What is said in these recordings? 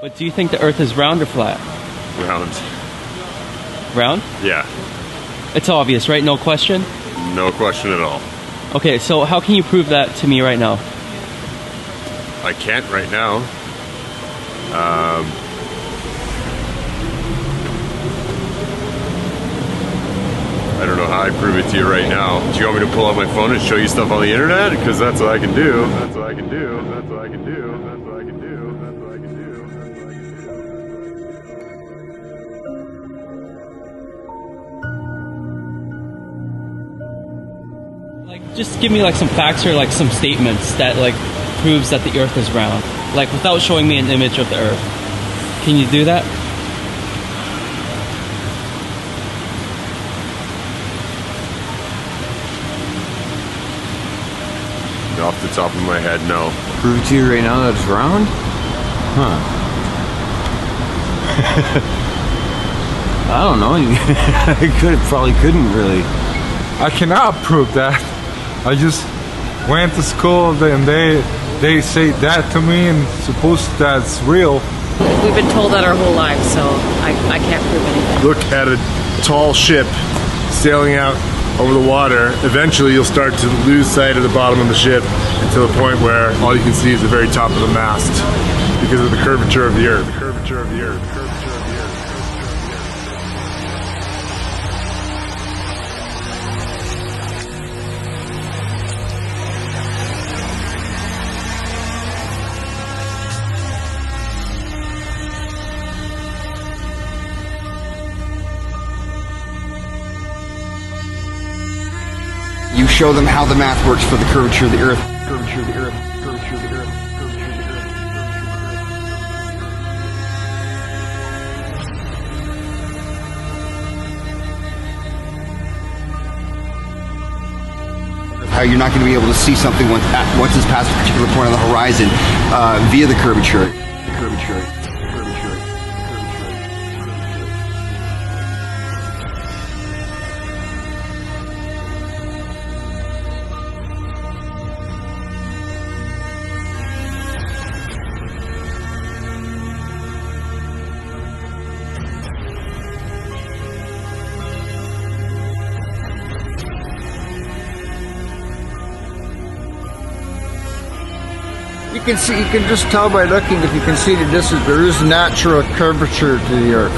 But do you think the Earth is round or flat? Round. Round? Yeah. It's obvious, right? No question? No question at all. Okay, so how can you prove that to me right now? I can't right now. I don't know how I prove it to you right now. Do you want me to pull out my phone and show you stuff on the internet? Because that's what I can do. That's what I can do. That's what I can do. That's what I can do. That's what I can do. That's what I can do. Like, just give me like some facts or like some statements that like proves that the Earth is round. Like without showing me an image of the Earth. Can you do that? Off the top of my head, no. Prove to you right now that it's round? Huh. I don't know. Probably couldn't really. I cannot prove that. I just went to school and they say that to me and suppose that's real. We've been told that our whole lives, so I can't prove anything. Look at a tall ship sailing out over the water. Eventually you'll start to lose sight of the bottom of the ship until the point where all you can see is the very top of the mast because of the curvature of the Earth. The curvature of the Earth. The curvature of the Earth. You show them how the math works for the curvature of the Earth. Curvature of the Earth. Curvature of the Earth. Curvature of the Earth. How you're not going to be able to see something once it's past a particular point on the horizon via the curvature. The curvature. You can just tell by looking if you can see the distance. There is natural curvature to the Earth.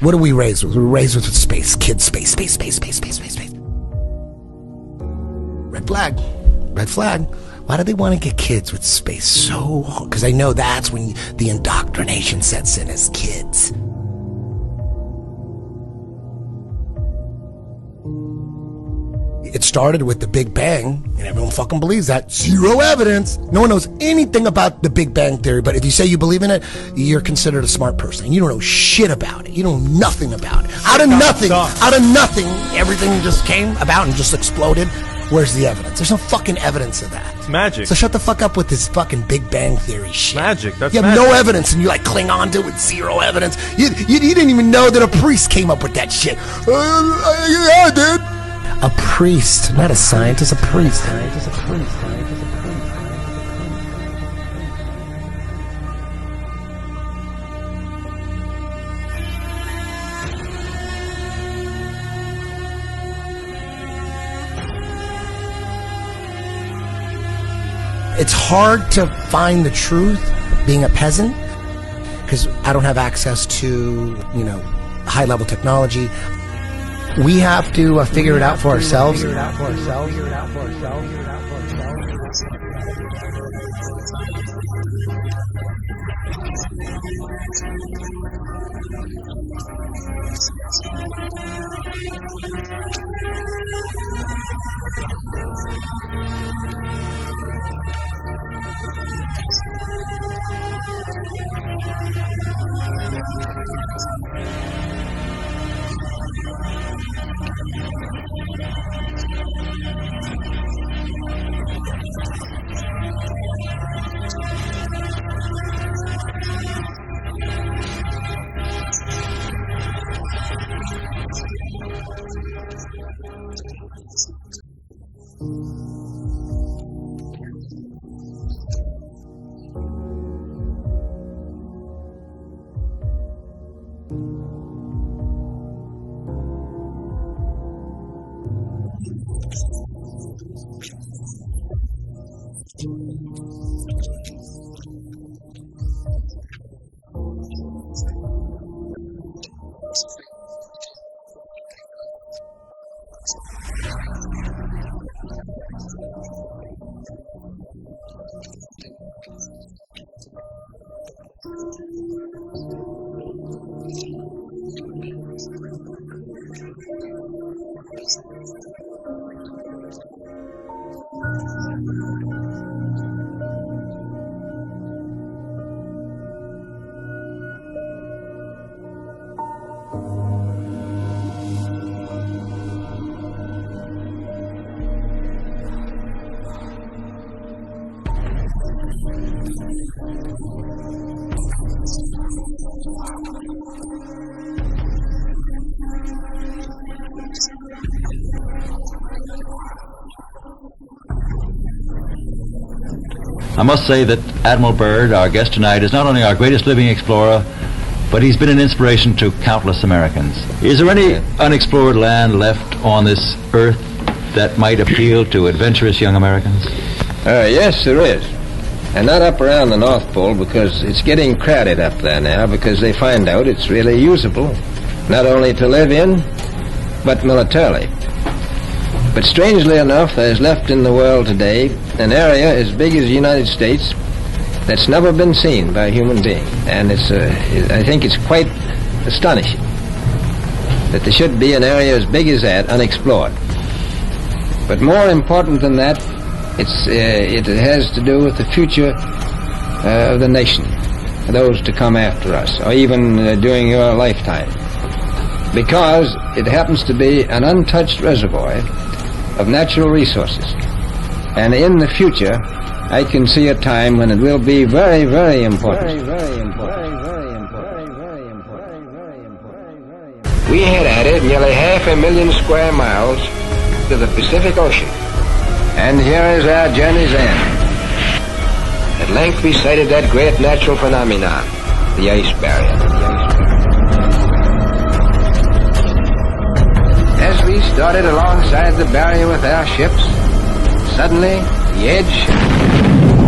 What are we raised with? We're raised with space. Kids, space. Red flag. Red flag. Why do they want to get kids with space so hard? Because I know that's when the indoctrination sets in as kids. It started with the Big Bang, and everyone fucking believes that. Zero evidence. No one knows anything about the Big Bang Theory, but if you say you believe in it, you're considered a smart person. You don't know shit about it. You know nothing about it. Out of nothing, everything just came about and just exploded. Where's the evidence? There's no fucking evidence of that. It's magic. So shut the fuck up with this fucking Big Bang Theory shit. Magic. That's you have magic. no evidence, and you like cling on to it with zero evidence. You didn't even know that a priest came up with that shit. Yeah, I did. A priest, not a scientist, a priest. It's hard to find the truth being a peasant because I don't have access to, high-level technology. We have to figure it out for ourselves. I must say that Admiral Byrd, our guest tonight, is not only our greatest living explorer, but he's been an inspiration to countless Americans. Is there any unexplored land left on this earth that might appeal to adventurous young Americans? Yes, there is. And not up around the North Pole, because it's getting crowded up there now, because they find out it's really usable, not only to live in, but militarily. But strangely enough, there's left in the world today an area as big as the United States that's never been seen by a human being. And I think it's quite astonishing that there should be an area as big as that unexplored. But more important than that, it has to do with the future of the nation, those to come after us, or even during your lifetime. Because it happens to be an untouched reservoir of natural resources. And in the future, I can see a time when it will be very, very important. We had added nearly 500,000 square miles to the Pacific Ocean. And here is our journey's end. At length we sighted that great natural phenomenon, the ice barrier. As we started alongside the barrier with our ships, suddenly the edge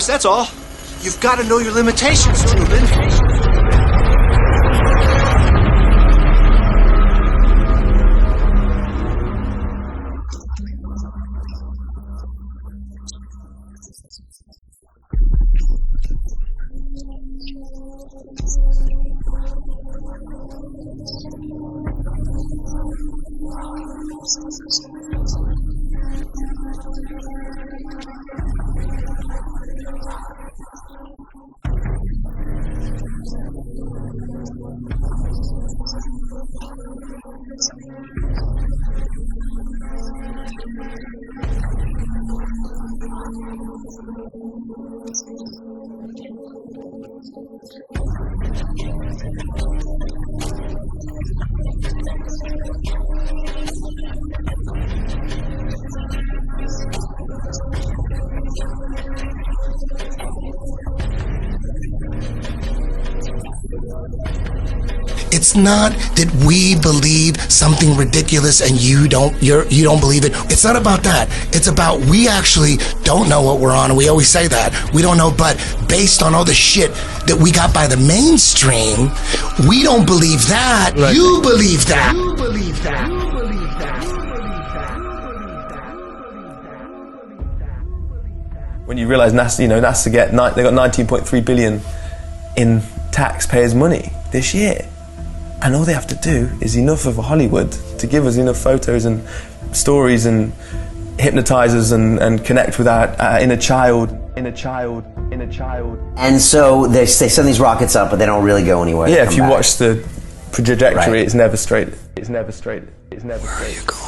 That's all. You've got to know your limitations, Truman. It's not that we believe something ridiculous and you don't believe it. It's not about that. It's about we actually don't know what we're on, and we always say that. We don't know, but based on all the shit that we got by the mainstream, we don't believe that. Right. You believe that. You believe that. You believe that. When you realise NASA, NASA they got 19.3 billion in taxpayers' money this year, and all they have to do is enough of Hollywood to give us enough photos and stories and hypnotise us and connect with our inner child. And so they send these rockets up, but they don't really go anywhere. Yeah, if you watch the trajectory, it's never straight. It's never straight. It's never straight. Where are you going?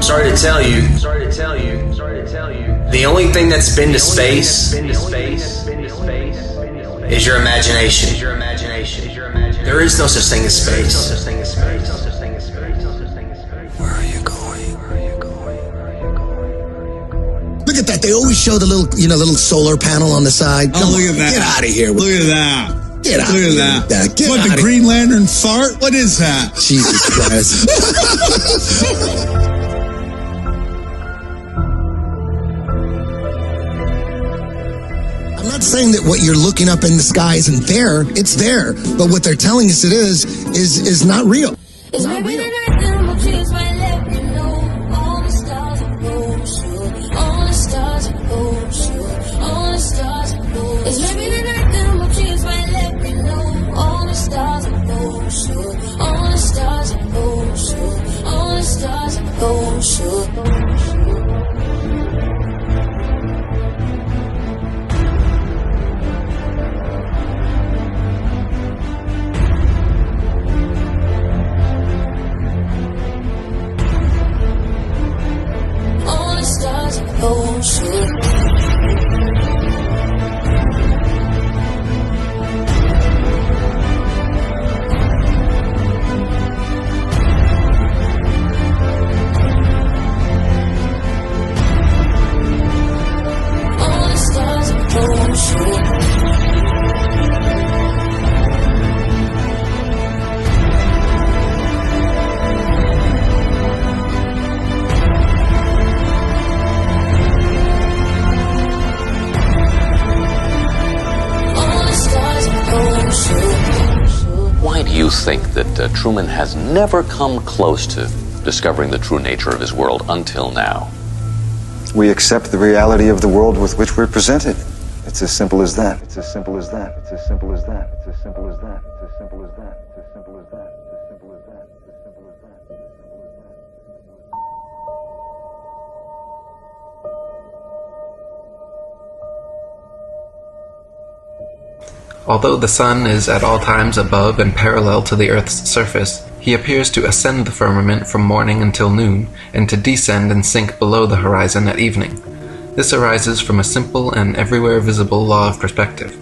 Sorry to tell you. The only thing that's been to space is your imagination. There is no such thing as space. Where are you going? Look at that. They always show the little solar panel on the side. Come look on, at that. Get out of here. Look at that. Get out Look of at here. that. What, the Green Lantern fart? What is that? Jesus Christ. I'm not saying that what you're looking up in the sky isn't there. It's there. But what they're telling us it is not real. It's not real. Why do you think that Truman has never come close to discovering the true nature of his world until now? We accept the reality of the world with which we're presented. It's as simple as that. It's as simple as that. It's as simple as that. It's as simple as that. It's as simple as that. It's as simple as that. It's as simple as that. It's as simple as that. Although the sun is at all times above and parallel to the Earth's surface, he appears to ascend the firmament from morning until noon, and to descend and sink below the horizon at evening. This arises from a simple and everywhere visible law of perspective.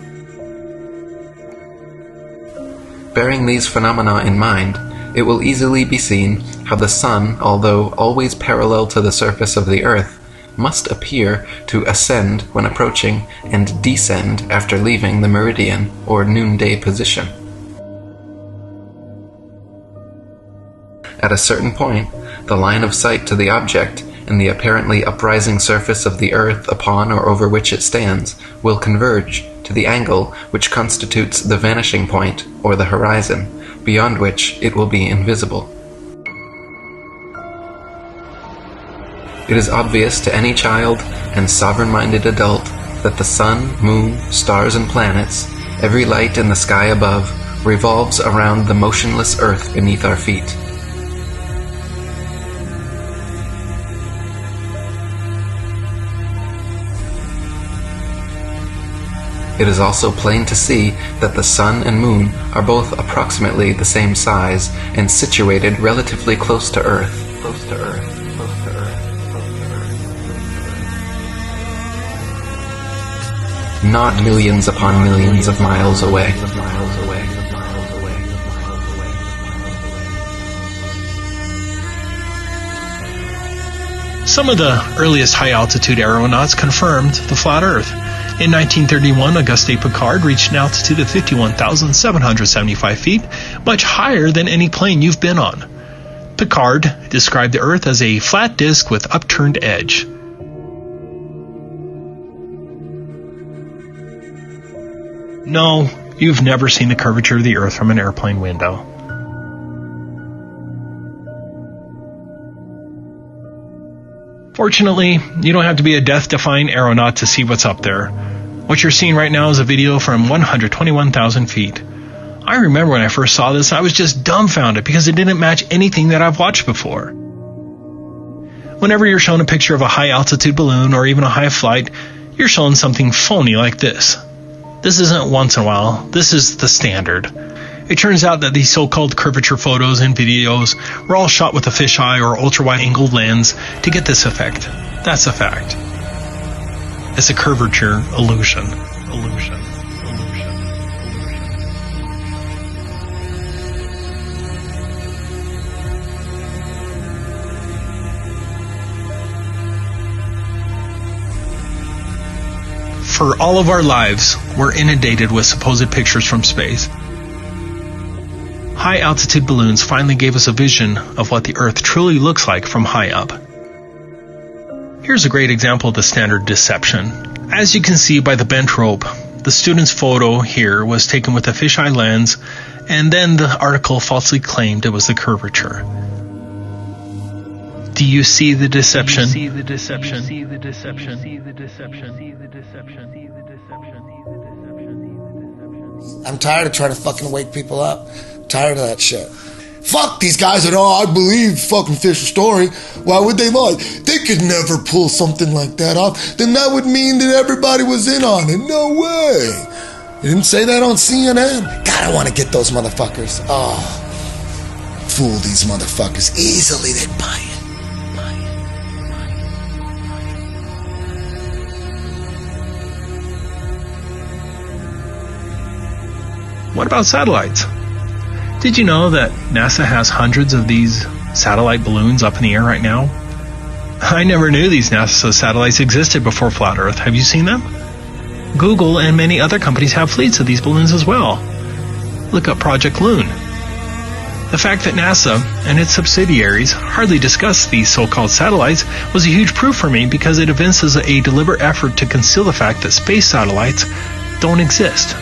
Bearing these phenomena in mind, it will easily be seen how the sun, although always parallel to the surface of the Earth, must appear to ascend when approaching and descend after leaving the meridian or noonday position. At a certain point, the line of sight to the object and the apparently uprising surface of the earth upon or over which it stands will converge to the angle which constitutes the vanishing point or the horizon, beyond which it will be invisible. It is obvious to any child and sovereign-minded adult that the sun, moon, stars, and planets, every light in the sky above, revolves around the motionless earth beneath our feet. It is also plain to see that the sun and moon are both approximately the same size and situated relatively close to Earth. Not millions upon millions of miles away. Some of the earliest high-altitude aeronauts confirmed the flat Earth. In 1931, Auguste Piccard reached an altitude of 51,775 feet, much higher than any plane you've been on. Piccard described the Earth as a flat disk with upturned edge. No, you've never seen the curvature of the Earth from an airplane window. Fortunately, you don't have to be a death-defying aeronaut to see what's up there. What you're seeing right now is a video from 121,000 feet. I remember when I first saw this, I was just dumbfounded because it didn't match anything that I've watched before. Whenever you're shown a picture of a high-altitude balloon or even a high flight, you're shown something phony like this. This isn't once in a while, this is the standard. It turns out that these so-called curvature photos and videos were all shot with a fisheye or ultra-wide-angled lens to get this effect. That's a fact. It's a curvature illusion. For all of our lives, we're inundated with supposed pictures from space. High-altitude balloons finally gave us a vision of what the Earth truly looks like from high up. Here's a great example of the standard deception. As you can see by the bent rope, the student's photo here was taken with a fisheye lens, and then the article falsely claimed it was the curvature. Do you see the deception? I'm tired of trying to fucking wake people up. I'm tired of that shit. Fuck these guys that, I believe fucking Fisher's story. Why would they lie? They could never pull something like that off. Then that would mean that everybody was in on it. No way. You didn't say that on CNN? God, I want to get those motherfuckers. Oh, fool these motherfuckers. Easily they'd buy it. What about satellites? Did you know that NASA has hundreds of these satellite balloons up in the air right now? I never knew these NASA satellites existed before Flat Earth. Have you seen them? Google and many other companies have fleets of these balloons as well. Look up Project Loon. The fact that NASA and its subsidiaries hardly discuss these so-called satellites was a huge proof for me because it evinces a deliberate effort to conceal the fact that space satellites don't exist.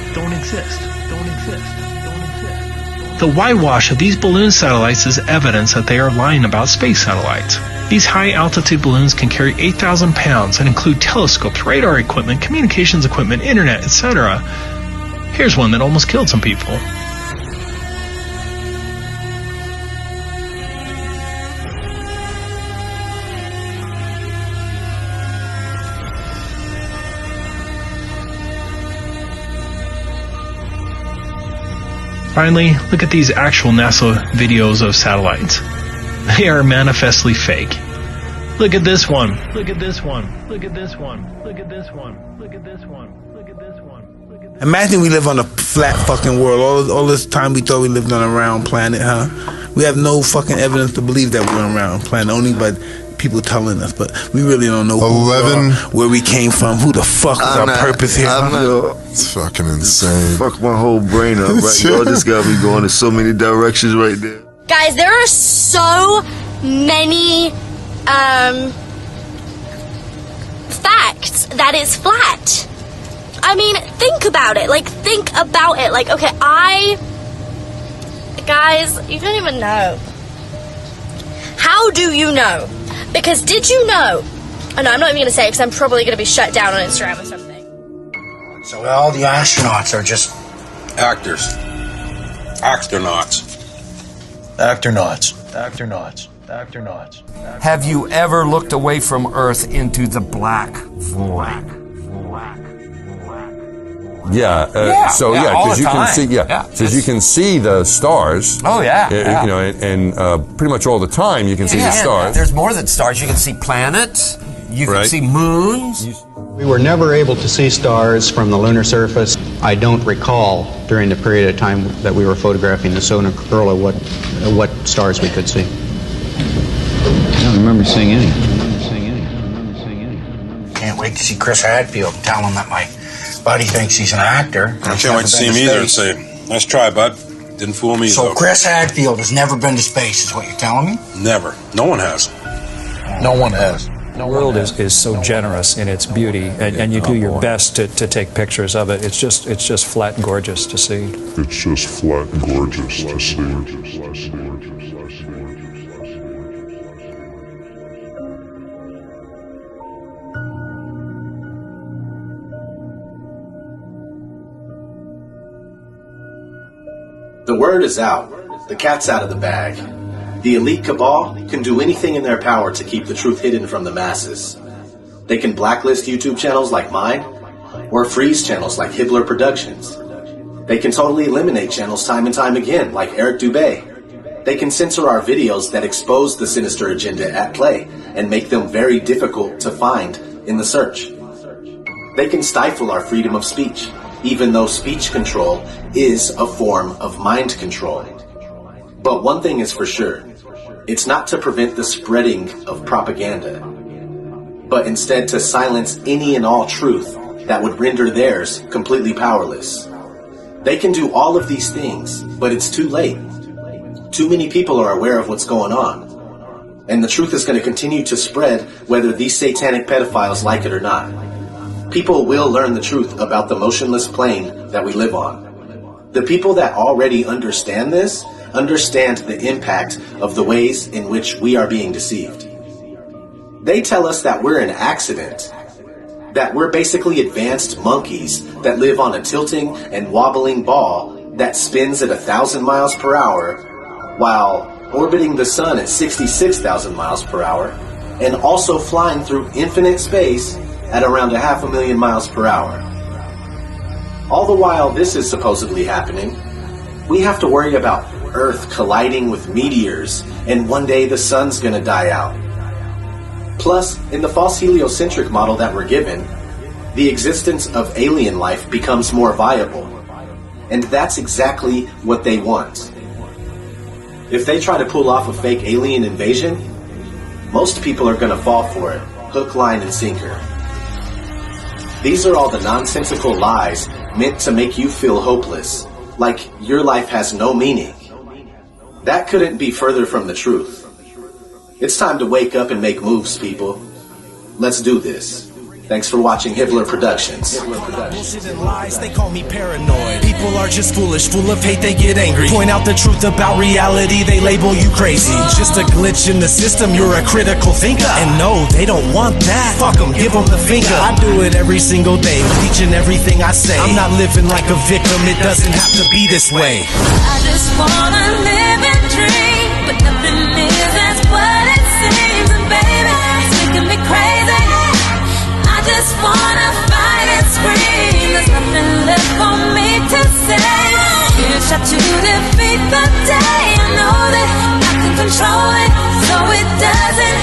The whitewash of these balloon satellites is evidence that they are lying about space satellites. These high-altitude balloons can carry 8,000 pounds and include telescopes, radar equipment, communications equipment, internet, etc. Here's one that almost killed some people. Finally, look at these actual NASA videos of satellites. They are manifestly fake. Look at this one. Look at this one. Look at this one. Look at this one. Look at this one. Look at this one. Imagine we live on a flat fucking world. All this time we thought we lived on a round planet, huh? We have no fucking evidence to believe that we're on a round planet, only but people telling us, but we really don't know 11 where we came from, who the fuck is our purpose here. It's fucking insane. Fuck my whole brain up, right? Y'all just got me going in so many directions right there. Guys, there are so many facts that it's flat. I mean, think about it. Like, think about it. Like, okay, guys, you don't even know. How do you know? Because did you know? Oh no, I'm not even going to say it because I'm probably going to be shut down on Instagram or something. So all the astronauts are just actors. Actronauts. Have you ever looked away from Earth into the black void? Because you can see, because you can see the stars. Oh yeah, you know, and pretty much all the time you can see the stars. There's more than stars. You can see planets. You can see moons. We were never able to see stars from the lunar surface. I don't recall during the period of time that we were photographing the solar corona what stars we could see. I don't remember seeing any. Can't wait to see Chris Hadfield and tell him that my buddy thinks he's an actor. I can't wait to see him either and say, nice try, bud. Didn't fool me, So though. Chris Hadfield has never been to space, is what you're telling me? Never. No one has. No one has. The world is so generous in its beauty, and you do your best to take pictures of it. It's just flat and gorgeous to see. The word is out. The cat's out of the bag. The elite cabal can do anything in their power to keep the truth hidden from the masses. They can blacklist YouTube channels like mine, or freeze channels like Hibbler Productions. They can totally eliminate channels time and time again, like Eric Dubé. They can censor our videos that expose the sinister agenda at play and make them very difficult to find in the search. They can stifle our freedom of speech, even though speech control is a form of mind control. But one thing is for sure, it's not to prevent the spreading of propaganda, but instead to silence any and all truth that would render theirs completely powerless. They can do all of these things, but it's too late. Too many people are aware of what's going on, and the truth is going to continue to spread whether these satanic pedophiles like it or not. People will learn the truth about the motionless plane that we live on. The people that already understand this understand the impact of the ways in which we are being deceived. They tell us that we're an accident, that we're basically advanced monkeys that live on a tilting and wobbling ball that spins at 1,000 miles per hour while orbiting the sun at 66,000 miles per hour and also flying through infinite space at around 500,000 miles per hour. All the while this is supposedly happening, we have to worry about Earth colliding with meteors and one day the sun's gonna die out. Plus, in the false heliocentric model that we're given, the existence of alien life becomes more viable. And that's exactly what they want. If they try to pull off a fake alien invasion, most people are gonna fall for it, hook, line, and sinker. These are all the nonsensical lies meant to make you feel hopeless, like your life has no meaning. That couldn't be further from the truth. It's time to wake up and make moves, people. Let's do this. Thanks for watching Hibbler Productions. Bullshit and lies, they call me paranoid. People are just foolish, full of hate, they get angry. Point out the truth about reality, they label you crazy. Just a glitch in the system, you're a critical thinker. And no, they don't want that. Fuck them, give them the finger. I do it every single day, teaching everything I say. I'm not living like a victim, it doesn't have to be this way. I just wanna live and dream, but nothing is as what it seems. And baby, it's making me crazy. I just wanna fight and scream. There's nothing left for me to say. Here's shot to defeat the day. I know that I can control it, so it doesn't